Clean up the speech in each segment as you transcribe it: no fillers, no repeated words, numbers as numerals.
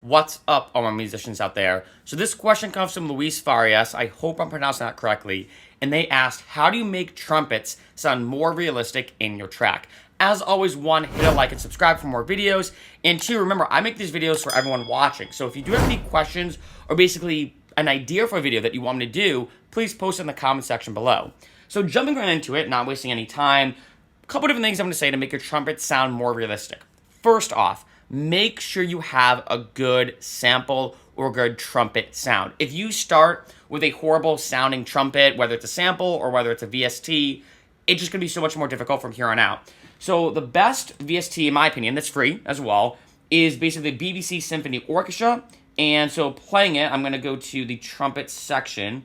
What's up, all my musicians out there? So this question comes from Luis Farias. I hope I'm pronouncing that correctly. And they asked, how do you make trumpets sound more realistic in your track? As always, one, hit a like and subscribe for more videos. And two, remember, I make these videos for everyone watching. So if you do have any questions or basically an idea for a video that you want me to do, please post it in the comment section below. So jumping right into it, not wasting any time, a couple different things I'm going to say to make your trumpet sound more realistic. First off, make sure you have a good sample or good trumpet sound. If you start with a horrible sounding trumpet, whether it's a sample or whether it's a VST, it's just going to be so much more difficult from here on out. So the best VST, in my opinion, that's free as well, is basically the BBC Symphony Orchestra. And so playing it, I'm going to go to the trumpet section.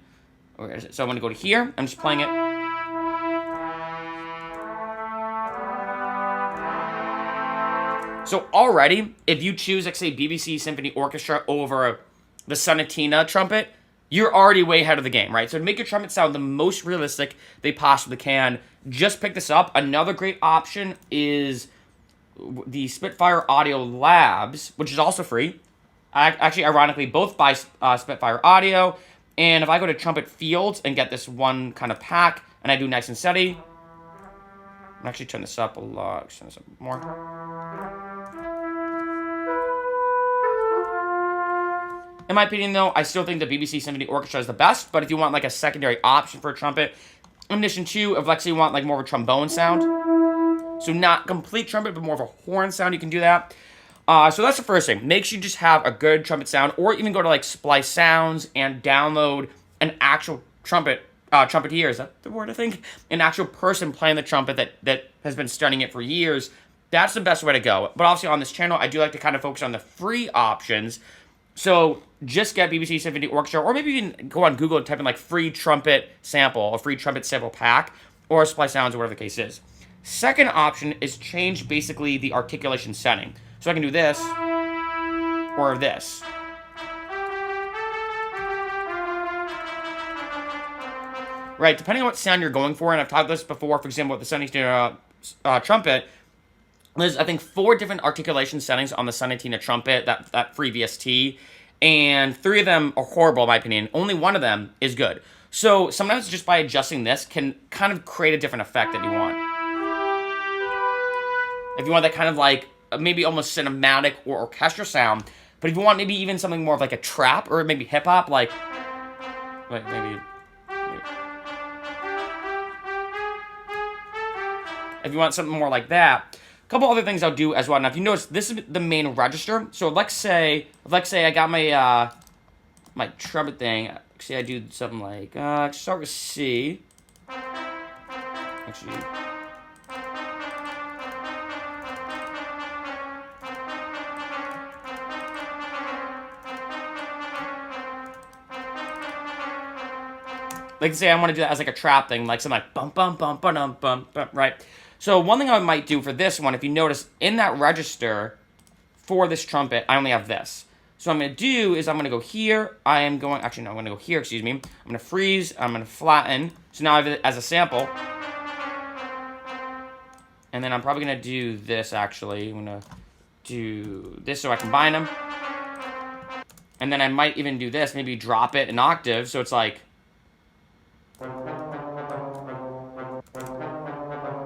So I'm going to go to here. I'm just playing it. So already, if you choose, like, say, BBC Symphony Orchestra over the Sonatina trumpet, you're already way ahead of the game, right? So to make your trumpet sound the most realistic they possibly can, just pick this up. Another great option is the Spitfire Audio Labs, which is also free. Actually, ironically, both by Spitfire Audio. And if I go to Trumpet Fields and get this one kind of pack, and I do nice and steady, I'm actually turn this up a lot, turn this up more. In my opinion, though, I still think the BBC Symphony Orchestra is the best, but if you want, like, a secondary option for a trumpet, in addition to, if, like, say you want, like, more of a trombone sound, so not complete trumpet, but more of a horn sound, you can do that. So that's the first thing. Make sure you just have a good trumpet sound, or even go to, like, Splice Sounds and download an actual trumpeter, is that the word, I think? An actual person playing the trumpet that has been studying it for years. That's the best way to go. But obviously on this channel, I do like to kind of focus on the free options. So just get BBC Symphony Orchestra, or maybe you can go on Google and type in, like, free trumpet sample, a free trumpet sample pack, or Splice Sounds, or whatever the case is. Second option is change basically the articulation setting. So I can do this, or this. Right, depending on what sound you're going for, and I've taught this before, for example, with the Sonatina trumpet, there's, I think, 4 different articulation settings on the Sonatina trumpet, that free VST, and 3 of them are horrible, in my opinion. Only 1 of them is good. So sometimes just by adjusting this can kind of create a different effect that you want. If you want that kind of, like, maybe almost cinematic or orchestral sound, but if you want maybe even something more of like a trap or maybe hip-hop, like maybe... If you want something more like that, a couple other things I'll do as well. Now, if you notice, this is the main register. So let's say I got my my trumpet thing. Actually, I do something like start with C. Actually, like, say I want to do that as like a trap thing, like something like bum bum bum bum bum bum, right? So one thing I might do for this one, if you notice, in that register for this trumpet, I only have this. So what I'm going to do is I'm going to go here. I'm going to go here, excuse me. I'm going to freeze. I'm going to flatten. So now I have it as a sample. And then I'm probably going to do this, actually. I'm going to do this so I combine them. And then I might even do this, maybe drop it an octave. So it's like...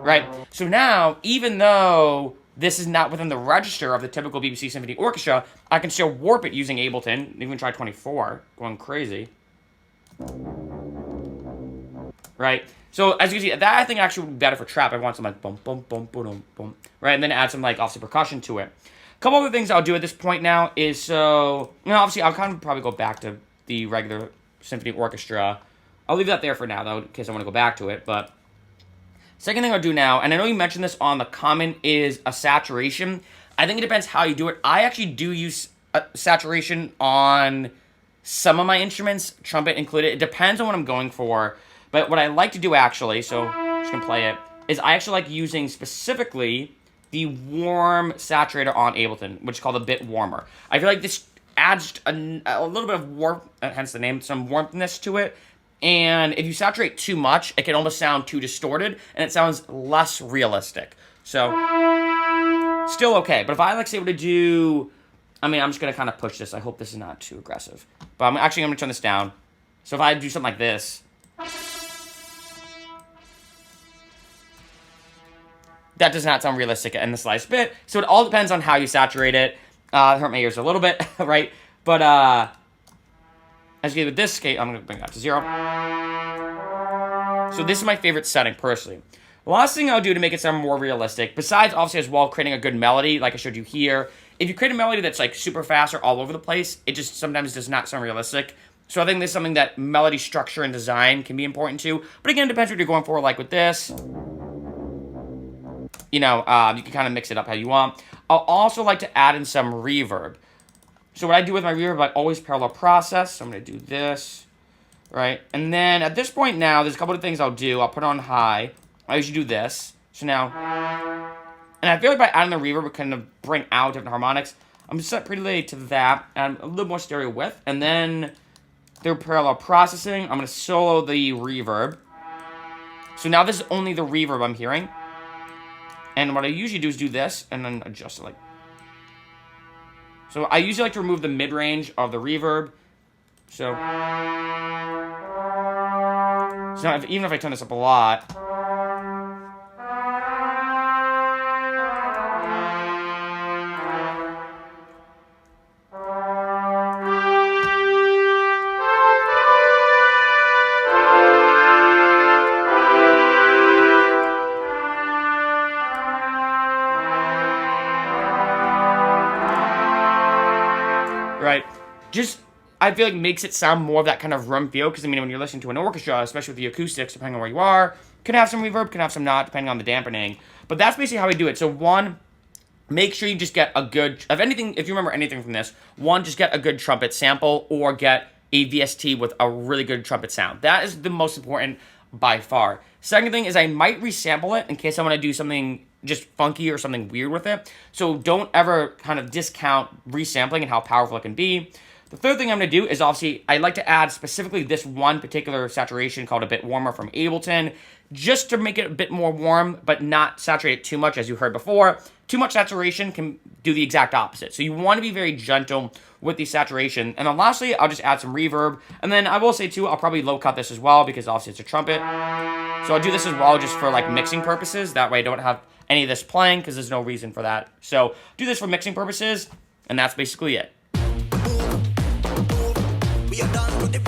Right, so now, even though this is not within the register of the typical BBC Symphony Orchestra, I can still warp it using Ableton. Even try 24, going crazy. Right, so as you can see, that I think actually would be better for trap. I want some like bum bum bum boom boom, right, and then add some like obviously percussion to it. A couple other things I'll do at this point now is so, you know, obviously I'll kind of probably go back to the regular symphony orchestra. I'll leave that there for now though, in case I want to go back to it, but. Second thing I'll do now, and I know you mentioned this on the comment, is a saturation. I think it depends how you do it. I actually do use a saturation on some of my instruments, trumpet included. It depends on what I'm going for. But what I like to do actually, so I'm just going to play it, is I actually like using specifically the warm saturator on Ableton, which is called a bit warmer. I feel like this adds a little bit of warmth, hence the name, some warmthness to it. And if you saturate too much, it can almost sound too distorted, and it sounds less realistic. So, still okay. But if I, like, say, were to do I mean, I'm just going to kind of push this. I hope this is not too aggressive. But I'm actually going to turn this down. So if I do something like this, that does not sound realistic in the slightest bit. So it all depends on how you saturate it. It hurt my ears a little bit, right? But as you get with this scale, I'm going to bring that to 0. So this is my favorite setting, personally. The last thing I'll do to make it sound more realistic, besides obviously as well creating a good melody, like I showed you here, if you create a melody that's like super fast or all over the place, it just sometimes does not sound realistic. So I think this is something that melody structure and design can be important too. But again, it depends what you're going for, like with this. You know, you can kind of mix it up how you want. I'll also like to add in some reverb. So what I do with my reverb, I always parallel process. So I'm going to do this, right? And then at this point now, there's a couple of things I'll do. I'll put it on high. I usually do this. So now, and I feel like by adding the reverb, we kind of bring out different harmonics. I'm set pretty late to that, and a little more stereo width. And then through parallel processing, I'm going to solo the reverb. So now this is only the reverb I'm hearing. And what I usually do is do this, and then adjust it like. So I usually like to remove the mid-range of the reverb. So now even if I turn this up a lot. Right, just I feel like makes it sound more of that kind of room feel, because I mean when you're listening to an orchestra, especially with the acoustics, depending on where you are, can have some reverb, can have some not, depending on the dampening. But that's basically how I do it. So one, make sure you just get a good, if you remember anything from this, one, just get a good trumpet sample or get a VST with a really good trumpet sound. That is the most important by far. Second thing is I might resample it in case I want to do something just funky or something weird with it. So don't ever kind of discount resampling and how powerful it can be. The third thing I'm going to do is obviously I like to add specifically this one particular saturation called A Bit Warmer from Ableton, just to make it a bit more warm, but not saturate it too much, as you heard before. Too much saturation can do the exact opposite. So you want to be very gentle with the saturation. And then lastly, I'll just add some reverb. And then I will say too, I'll probably low cut this as well, because obviously it's a trumpet. So I'll do this as well just for like mixing purposes. That way I don't have any of this playing, because there's no reason for that. So do this for mixing purposes, and that's basically it. We are done with the